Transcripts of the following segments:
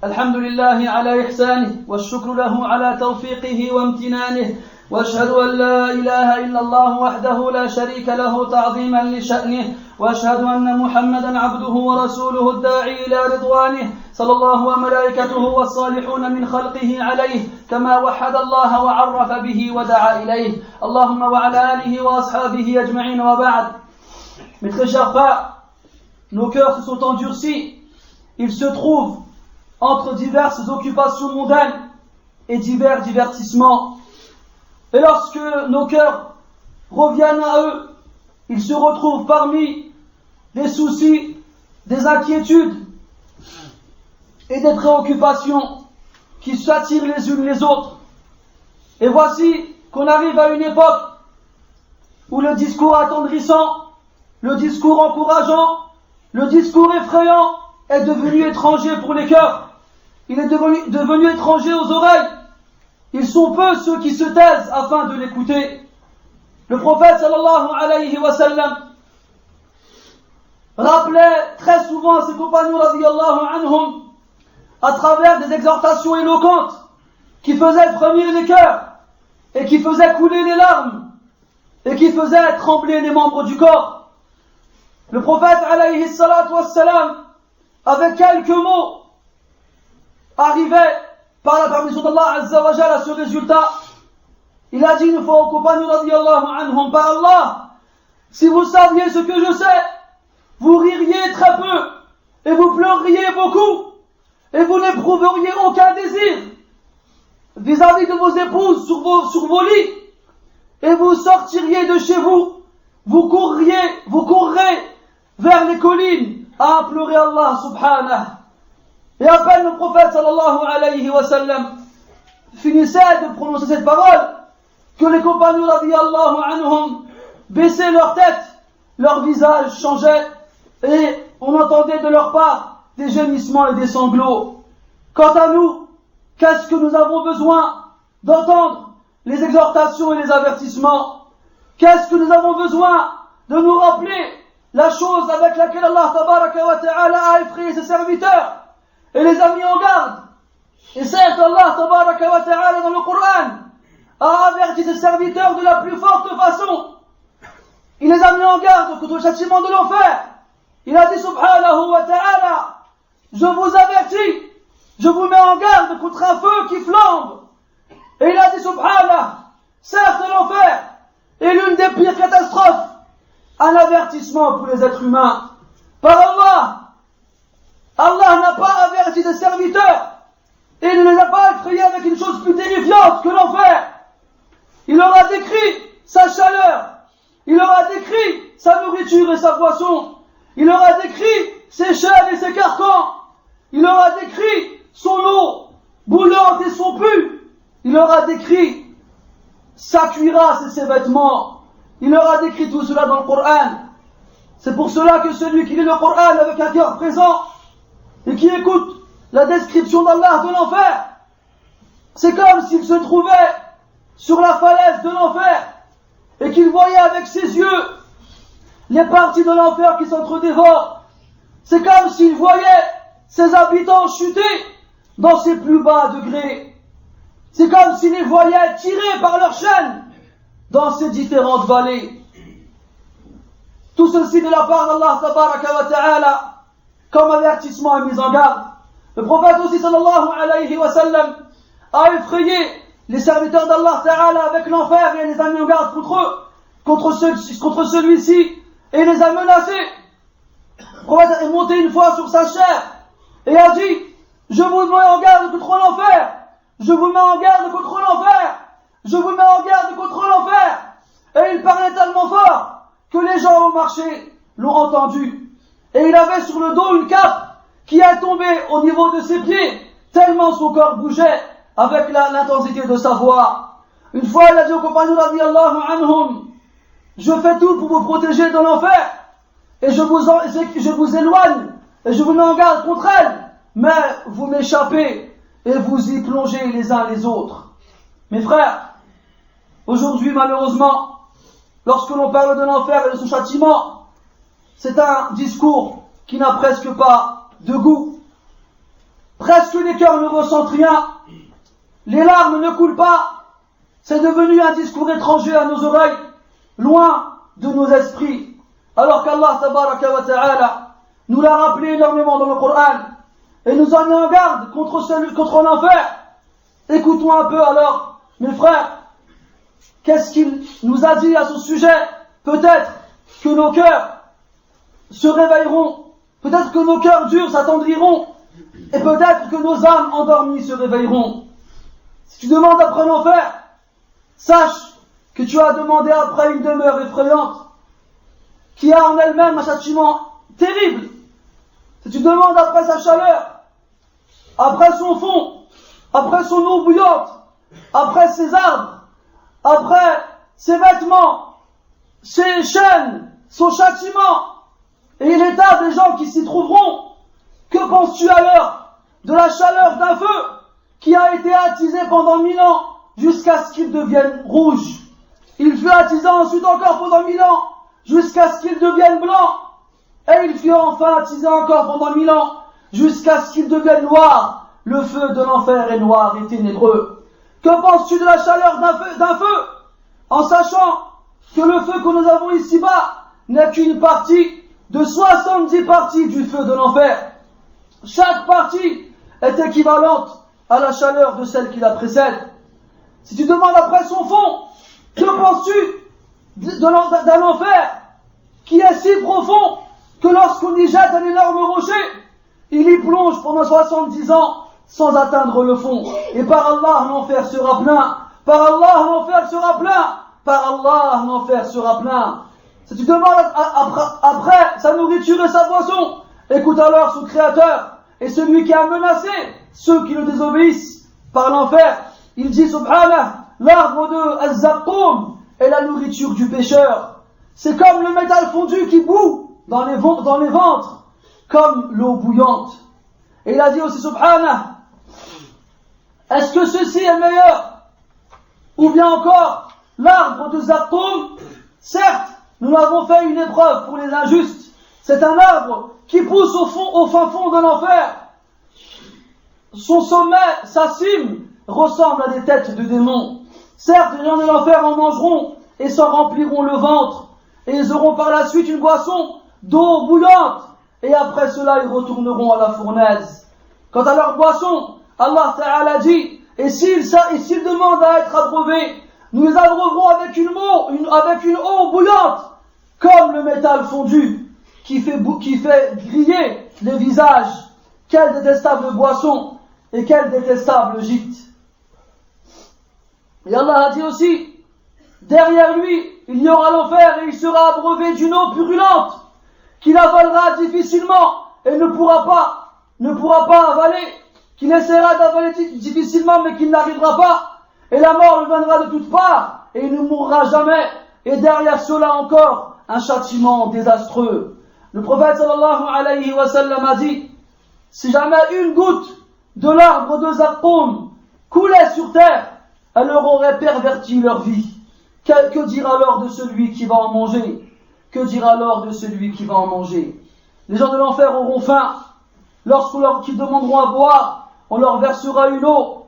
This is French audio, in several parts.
الحمد لله على إحسانه والشكر له على توفيقه وامتنانه وأشهد أن لا إله إلا الله وحده لا شريك له تعظيما لشأنه وأشهد أن محمدا عبده ورسوله الداعي إلى رضوانه صلى الله وملائكته والصالحون من خلقه عليه كما وحد الله وعرف به ودعا إليه اللهم وعلى آله وأصحابه أجمعين وبعد. Mes très chers frères, nos cœurs se sont endurcis, ils se trouvent entre diverses occupations mondaines et divers divertissements. Et lorsque nos cœurs reviennent à eux, ils se retrouvent parmi des soucis, des inquiétudes et des préoccupations qui s'attirent les unes les autres. Et voici qu'on arrive à une époque où le discours attendrissant, le discours encourageant, le discours effrayant est devenu étranger pour les cœurs. Il est devenu étranger aux oreilles. Ils sont peu ceux qui se taisent afin de l'écouter. Le prophète sallallahu alayhi wa sallam rappelait très souvent à ses compagnons radiyallahu anhum à travers des exhortations éloquentes qui faisaient frémir les cœurs et qui faisaient couler les larmes et qui faisaient trembler les membres du corps. Le prophète alayhi salatu wassalam, avec quelques mots, arrivait par la permission d'Allah Azza wa Jalla à ce résultat. Il a dit une fois aux compagnons radiyallahu anhum, par Allah, si vous saviez ce que je sais, vous ririez très peu et vous pleureriez beaucoup et vous n'éprouveriez aucun désir vis-à-vis de vos épouses sur vos lits et vous sortiriez de chez vous, vous courrez vers les collines à implorer Allah subhanahu. Et à peine le prophète sallallahu alayhi wa sallam finissait de prononcer cette parole que les compagnons radiyallahu anhum baissaient leur tête, leur visage changeait et on entendait de leur part des gémissements et des sanglots. Quant à nous, qu'est-ce que nous avons besoin d'entendre? Les exhortations et les avertissements. Qu'est-ce que nous avons besoin de nous rappeler? La chose avec laquelle Allah tabaraka wa ta'ala a effrayé ses serviteurs et les a mis en garde. Et certes, Allah tabaraka wa ta'ala dans le Coran a averti ses serviteurs de la plus forte façon. Il les a mis en garde contre le châtiment de l'enfer. Il a dit subhanahu wa ta'ala, je vous avertis, je vous mets en garde contre un feu qui flambe. Et il a dit subhanahu, certes l'enfer est l'une des pires catastrophes, un avertissement pour les êtres humains. Par Allah, Allah n'a pas averti ses serviteurs et ne les a pas effrayés avec une chose plus terrifiante que l'enfer. Il leur a décrit sa chaleur, il leur a décrit sa nourriture et sa boisson, il leur a décrit ses chaînes et ses carcans, il leur a décrit son eau bouillante et son pu, il leur a décrit sa cuirasse et ses vêtements, il leur a décrit tout cela dans le Coran. C'est pour cela que celui qui lit le Coran avec un cœur présent et qui écoute la description d'Allah de l'enfer, c'est comme s'il se trouvait sur la falaise de l'enfer et qu'il voyait avec ses yeux les parties de l'enfer qui s'entredévorent. C'est comme s'il voyait ses habitants chuter dans ses plus bas degrés. C'est comme s'il les voyait tirés par leurs chaînes dans ces différentes vallées. Tout ceci de la part d'Allah tabaraka wa ta'ala comme avertissement et mise en garde. Le prophète aussi sallallahu alayhi wa sallam a effrayé les serviteurs d'Allah ta'ala avec l'enfer et les a mis en garde contre eux, contre celui-ci, et les a menacés. Le prophète est monté une fois sur sa chair et a dit, je vous mets en garde contre l'enfer, je vous mets en garde contre l'enfer, je vous mets en garde contre l'enfer. Et il parlait tellement fort que les gens au marché l'ont entendu. Et il avait sur le dos une cape qui est tombée au niveau de ses pieds, tellement son corps bougeait avec l'intensité de sa voix. Une fois, il a dit aux compagnons radiyallahu anhum, je fais tout pour vous protéger de l'enfer, et je vous éloigne, et je vous mets en garde contre elle, mais vous m'échappez, et vous y plongez les uns les autres. Mes frères, aujourd'hui, malheureusement, lorsque l'on parle de l'enfer et de son châtiment, c'est un discours qui n'a presque pas de goût. presque les cœurs ne ressentent rien, les larmes ne coulent pas, c'est devenu un discours étranger à nos oreilles, loin de nos esprits, alors qu'Allah tabaraka wa ta'ala nous l'a rappelé énormément dans le Coran et nous en met en garde contre l'enfer. Écoutons un peu alors, mes frères, qu'est-ce qu'il nous a dit à ce sujet. Peut-être que nos cœurs se réveilleront, peut-être que nos cœurs durs s'attendriront, et peut-être que nos âmes endormies se réveilleront. Si tu demandes après l'enfer, sache que tu as demandé après une demeure effrayante, qui a en elle-même un châtiment terrible. Si tu demandes après sa chaleur, après son fond, après son eau bouillante, après ses arbres, après ses vêtements, ses chaînes, son châtiment, et l'état des gens qui s'y trouveront, que penses-tu alors de la chaleur d'un feu qui a été attisé pendant 1000 ans jusqu'à ce qu'il devienne rouge? Il fut attisé ensuite encore pendant 1000 ans jusqu'à ce qu'il devienne blanc, et il fut enfin attisé encore pendant 1000 ans jusqu'à ce qu'il devienne noir. Le feu de l'enfer est noir et ténébreux. Que penses-tu de la chaleur d'un feu, en sachant que le feu que nous avons ici-bas n'est qu'une partie de 70 parties du feu de l'enfer? Chaque partie est équivalente à la chaleur de celle qui la précède. Si tu demandes après son fond, que penses-tu d'un enfer qui est si profond que lorsqu'on y jette un énorme rocher, il y plonge pendant 70 ans sans atteindre le fond? Et par Allah, l'enfer sera plein. Par Allah, l'enfer sera plein. Par Allah, l'enfer sera plein. Si tu demandes après sa nourriture et sa boisson, écoute alors son Créateur et celui qui a menacé ceux qui le désobéissent par l'enfer. Il dit subhanah, l'arbre de Az-Zaqqum est la nourriture du pécheur. C'est comme le métal fondu qui bout dans les ventres, comme l'eau bouillante. Et il a dit aussi subhanah, est-ce que ceci est meilleur? Ou bien encore, l'arbre de Zaqqum, certes, nous avons fait une épreuve pour les injustes. C'est un arbre qui pousse au fin fond de l'enfer. Son sommet, sa cime, ressemble à des têtes de démons. Certes, les gens de l'enfer en mangeront et s'en rempliront le ventre. Et ils auront par la suite une boisson d'eau bouillante. Et après cela, ils retourneront à la fournaise. Quant à leur boisson, Allah Ta'ala dit, et s'ils demandent à être abreuvés, nous les abreuverons avec une eau bouillante, comme le métal fondu, qui fait griller les visages. Quelle détestable boisson, et quel détestable gîte. Et Allah a dit aussi, derrière lui, il y aura l'enfer, et il sera abreuvé d'une eau purulente, qu'il avalera difficilement, et ne pourra pas avaler, qu'il essaiera d'avaler difficilement, mais qu'il n'arrivera pas. Et la mort lui viendra de toutes parts, et il ne mourra jamais. Et derrière cela encore, un châtiment désastreux. Le prophète sallallahu alayhi wa sallam a dit, si jamais une goutte de l'arbre de Zaqqum coulait sur terre, elle leur aurait perverti leur vie. Que dira alors de celui qui va en manger? Que dira alors de celui qui va en manger? Les gens de l'enfer auront faim. Lorsqu'ils demanderont à boire, on leur versera une eau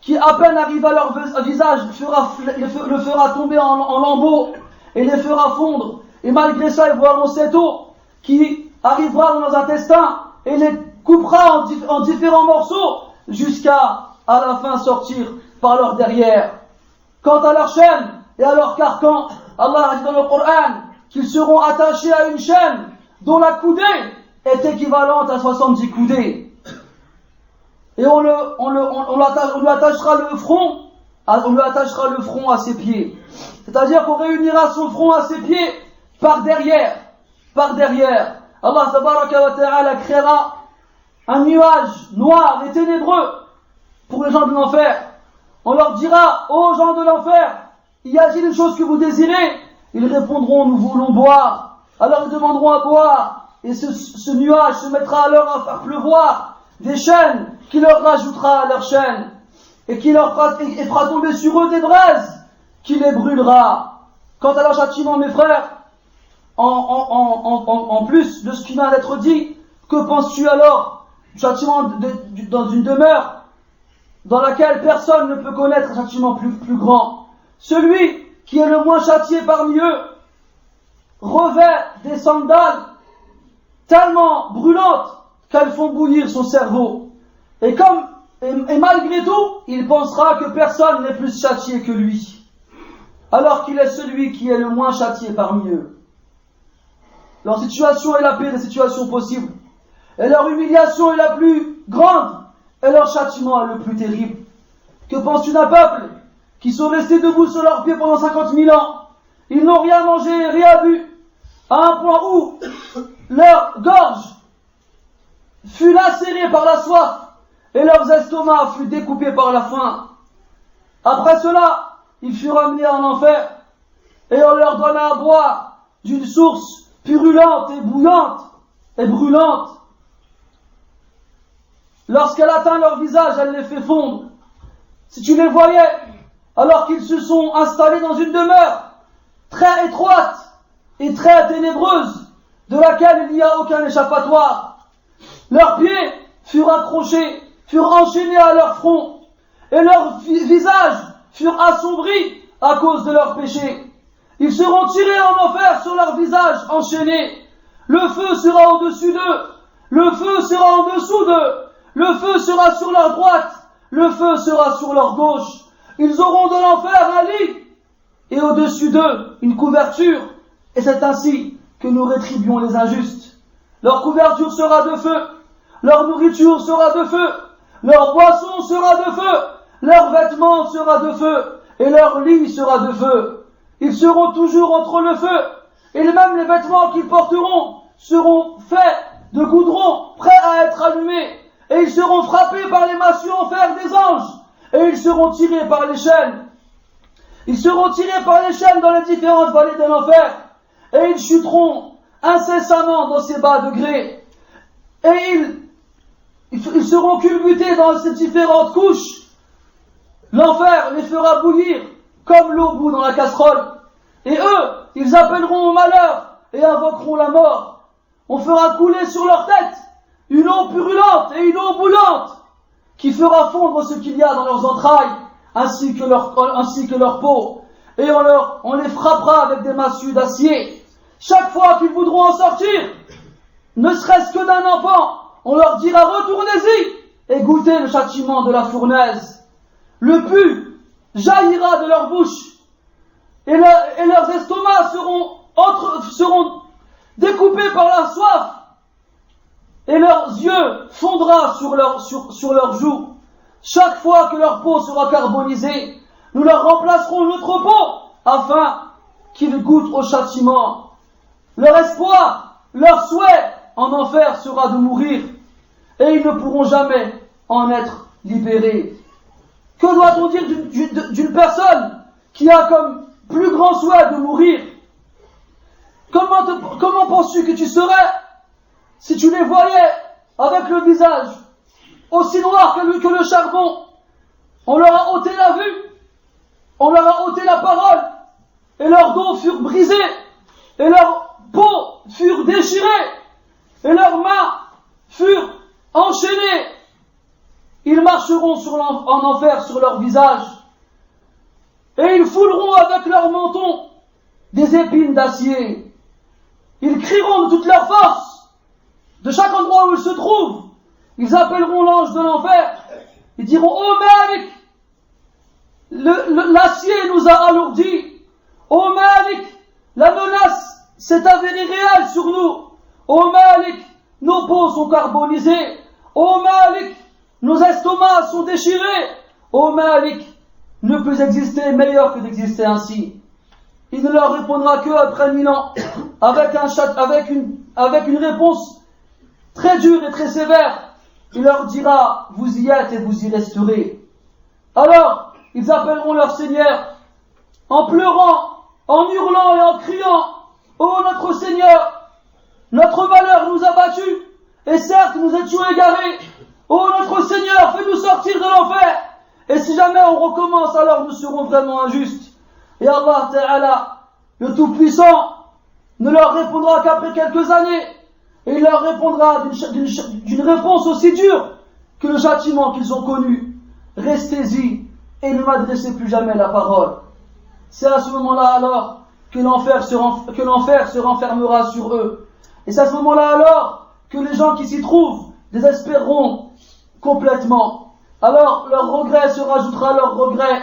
qui à peine arrive à leur visage, le fera tomber en lambeaux et les fera fondre. Et malgré ça, ils boiront cette eau qui arrivera dans leurs intestins et les coupera en différents morceaux jusqu'à à la fin sortir par leur derrière. Quant à leur chaîne et à leur carcan, Allah a dit dans le Coran qu'ils seront attachés à une chaîne dont la coudée est équivalente à 70 coudées. Et on lui attachera le front à ses pieds. C'est-à-dire qu'on réunira son front à ses pieds par derrière. Allah tabaraka wa ta'ala créera un nuage noir et ténébreux pour les gens de l'enfer. On leur dira, ô gens de l'enfer, y a-t-il une chose que vous désirez? Ils répondront, nous voulons boire. Alors ils demanderont à boire, et ce nuage se mettra alors à faire pleuvoir des chaînes qui leur rajoutera à leur chaîne, et qui fera tomber sur eux des braises qui les brûlera. Quant à leur châtiment, mes frères, en plus de ce qui vient d'être dit, que penses-tu alors châtiment dans une demeure dans laquelle personne ne peut connaître un châtiment plus grand. Celui qui est le moins châtié parmi eux revêt des sandales tellement brûlantes qu'elles font bouillir son cerveau. Et malgré tout, il pensera que personne n'est plus châtié que lui, alors qu'il est celui qui est le moins châtié parmi eux. Leur situation est la pire des situations possibles, et leur humiliation est la plus grande, et leur châtiment est le plus terrible. Que penses-tu d'un peuple qui sont restés debout sur leurs pieds pendant 50 000 ans? Ils n'ont rien mangé, rien bu, à un point où leur gorge fut lacérée par la soif et leurs estomacs furent découpés par la faim. Après cela, ils furent amenés en enfer et on leur donna à boire d'une source purulente et bouillante et brûlante. Lorsqu'elle atteint leur visage, elle les fait fondre. Si tu les voyais, alors qu'ils se sont installés dans une demeure très étroite et très ténébreuse, de laquelle il n'y a aucun échappatoire, leurs pieds furent accrochés, furent enchaînés à leur front, et leurs visages furent assombris à cause de leurs péchés. Ils seront tirés en enfer sur leurs visages enchaînés. Le feu sera au-dessus d'eux, le feu sera en dessous d'eux, le feu sera sur leur droite, le feu sera sur leur gauche. Ils auront de l'enfer un lit, et au-dessus d'eux une couverture, et c'est ainsi que nous rétribuons les injustes. Leur couverture sera de feu, leur nourriture sera de feu, leur boisson sera de feu, leur vêtement sera de feu, et leur lit sera de feu. Ils seront toujours entre le feu, et même les vêtements qu'ils porteront seront faits de goudron, prêts à être allumés, et ils seront frappés par les massues en fer des anges, et ils seront tirés par les chaînes. Ils seront tirés par les chaînes dans les différentes vallées de l'enfer, et ils chuteront incessamment dans ces bas degrés, et ils seront culbutés dans ces différentes couches. L'enfer les fera bouillir comme l'eau bout dans la casserole, et eux, ils appelleront au malheur et invoqueront la mort. On fera couler sur leur tête une eau purulente et une eau bouillante qui fera fondre ce qu'il y a dans leurs entrailles ainsi que leur peau, et on les frappera avec des massues d'acier. Chaque fois qu'ils voudront en sortir, ne serait-ce que d'un enfant, on leur dira retournez-y et goûtez le châtiment de la fournaise. Le pu jaillira de leur bouche et leurs estomacs seront découpés par la soif, et leurs yeux fondra sur leurs joues. Chaque fois que leur peau sera carbonisée, nous leur remplacerons notre peau afin qu'ils goûtent au châtiment. Leur espoir, leur souhait en enfer sera de mourir, et ils ne pourront jamais en être libérés. Que doit-on dire d'une personne qui a comme plus grand souhait de mourir? Comment penses-tu que tu serais si tu les voyais avec le visage aussi noir que le charbon? On leur a ôté la vue, on leur a ôté la parole, et leurs dos furent brisés, et leurs peaux furent déchirées, et leurs mains furent enchaînées. Ils marcheront en enfer sur leur visage, et ils fouleront avec leur menton des épines d'acier. Ils crieront de toute leur force, de chaque endroit où ils se trouvent. Ils appelleront l'ange de l'enfer. Ils diront: oh Malik, l'acier nous a alourdis. Oh Malik, la menace s'est avérée réelle sur nous. Oh Malik, nos peaux sont carbonisées. Oh Malik, nos estomacs sont déchirés. Oh Malik, ne peut exister meilleur que d'exister ainsi. Il ne leur répondra que après 1000 ans, avec une réponse très dure et très sévère. Il leur dira: vous y êtes et vous y resterez. Alors, ils appelleront leur Seigneur, en pleurant, en hurlant et en criant: ô notre Seigneur, notre malheur nous a battus, et certes nous étions égarés. Ô notre Seigneur, fais-nous sortir de l'enfer, et si jamais on recommence, alors nous serons vraiment injustes. Et Allah Ta'ala, le Tout-Puissant, ne leur répondra qu'après quelques années, et il leur répondra d'une réponse aussi dure que le châtiment qu'ils ont connu. Restez-y et ne m'adressez plus jamais la parole. C'est à ce moment-là alors que l'enfer se renfermera sur eux. Et c'est à ce moment-là alors que les gens qui s'y trouvent désespéreront complètement. Alors leur regret se rajoutera à leur regret,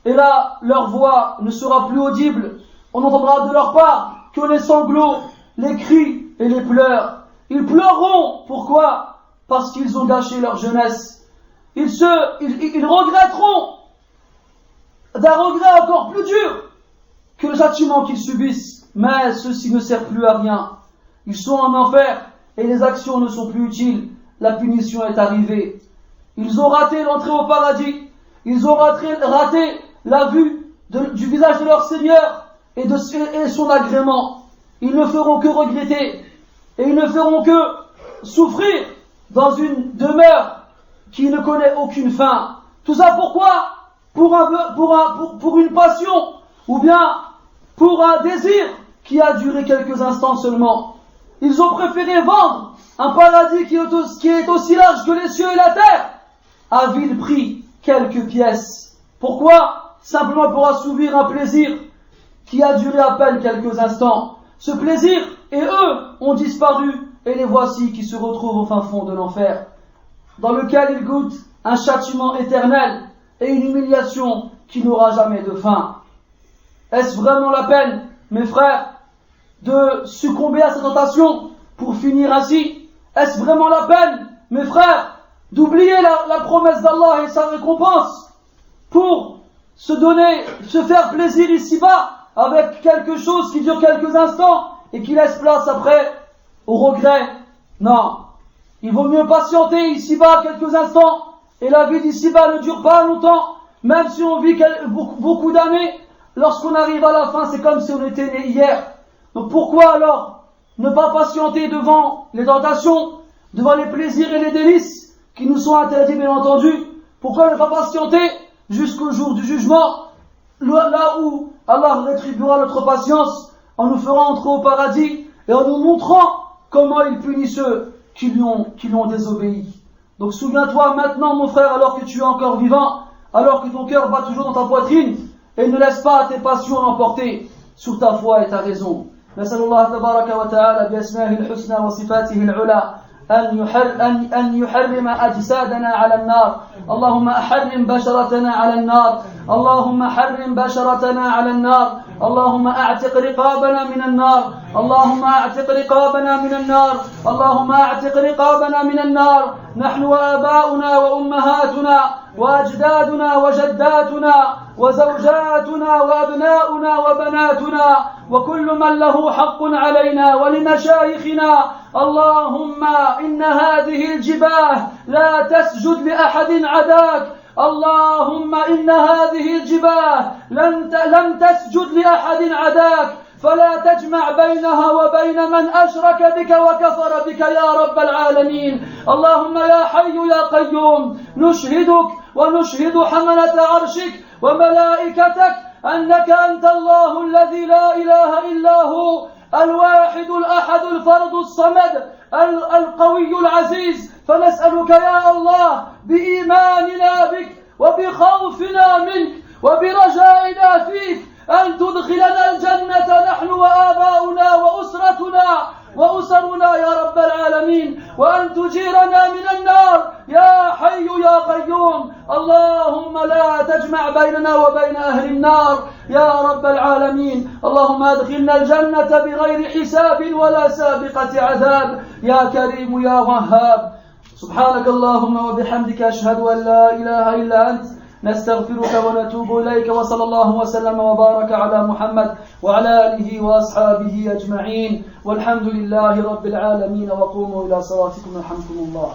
et là leur voix ne sera plus audible. On n'entendra de leur part que les sanglots, les cris et les pleurs. Ils pleureront. Pourquoi? Parce qu'ils ont gâché leur jeunesse. Ils regretteront d'un regret encore plus dur que le châtiment qu'ils subissent. Mais ceci ne sert plus à rien. Ils sont en enfer et les actions ne sont plus utiles. La punition est arrivée. Ils ont raté l'entrée au paradis. Ils ont raté la vue du visage de leur Seigneur et son agrément. Ils ne feront que regretter et ils ne feront que souffrir dans une demeure qui ne connaît aucune fin. Tout ça pourquoi? Pour une passion ou bien pour un désir qui a duré quelques instants seulement. Ils ont préféré vendre un paradis qui est aussi large que les cieux et la terre à vil prix quelques pièces. Pourquoi? Simplement pour assouvir un plaisir qui a duré à peine quelques instants. Ce plaisir et eux ont disparu et les voici qui se retrouvent au fin fond de l'enfer, dans lequel ils goûtent un châtiment éternel et une humiliation qui n'aura jamais de fin. Est-ce vraiment la peine, mes frères, de succomber à cette tentation pour finir ainsi? Est-ce vraiment la peine, mes frères, d'oublier la promesse d'Allah et sa récompense pour se faire plaisir ici-bas avec quelque chose qui dure quelques instants et qui laisse place après au regret? Non. Il vaut mieux patienter ici-bas quelques instants, et la vie d'ici-bas ne dure pas longtemps, même si on vit beaucoup d'années. Lorsqu'on arrive à la fin, c'est comme si on était né hier. Donc pourquoi alors ne pas patienter devant les tentations, devant les plaisirs et les délices qui nous sont interdits bien entendu? Pourquoi ne pas patienter jusqu'au jour du jugement, là où Allah rétribuera notre patience en nous ferant entrer au paradis et en nous montrant comment il punit ceux qui lui ont désobéi. Donc souviens-toi maintenant, mon frère, alors que tu es encore vivant, alors que ton cœur bat toujours dans ta poitrine, et ne laisse pas tes passions l'emporter sur ta foi et ta raison. نسأل الله تبارك وتعالى بأسمائه الحسنى وصفاته العلى أن يحرم أجسادنا على النار. اللهم أحرم بشرتنا على النار. اللهم حرم بشرتنا على النار. اللهم أعتق رقابنا من النار. اللهم أعتق رقابنا من النار. اللهم أعتق رقابنا من النار. نحن وآباؤنا وأمهاتنا وأجدادنا وجداتنا وزوجاتنا وأبناؤنا وبناتنا وكل من له حق علينا ولمشايخنا. اللهم إن هذه الجباه لا تسجد لأحد عداك. اللهم إن هذه الجباه لم تسجد لأحد عداك، فلا تجمع بينها وبين من أشرك بك وكفر بك يا رب العالمين. اللهم يا حي يا قيوم، نشهدك ونشهد حملة عرشك وملائكتك أنك أنت الله الذي لا إله إلا هو، الواحد الأحد الفرد الصمد القوي العزيز. فنسألك يا الله بإيماننا بك وبخوفنا منك وبرجائنا فيك أن تدخلنا الجنة نحن وآباؤنا وأسرنا يا رب العالمين، وأن تجيرنا من النار يا حي يا قيوم. اللهم لا تجمع بيننا وبين أهل النار يا رب العالمين. اللهم أدخلنا الجنة بغير حساب ولا سابقة عذاب يا كريم يا وهاب. سبحانك اللهم وبحمدك أشهد أن لا إله إلا أنت، نستغفرك ونتوب إليك. وصلى الله وسلم وبارك على محمد وعلى آله وأصحابه أجمعين، والحمد لله رب العالمين. وقوموا إلى صلاتكم يرحمكم الله.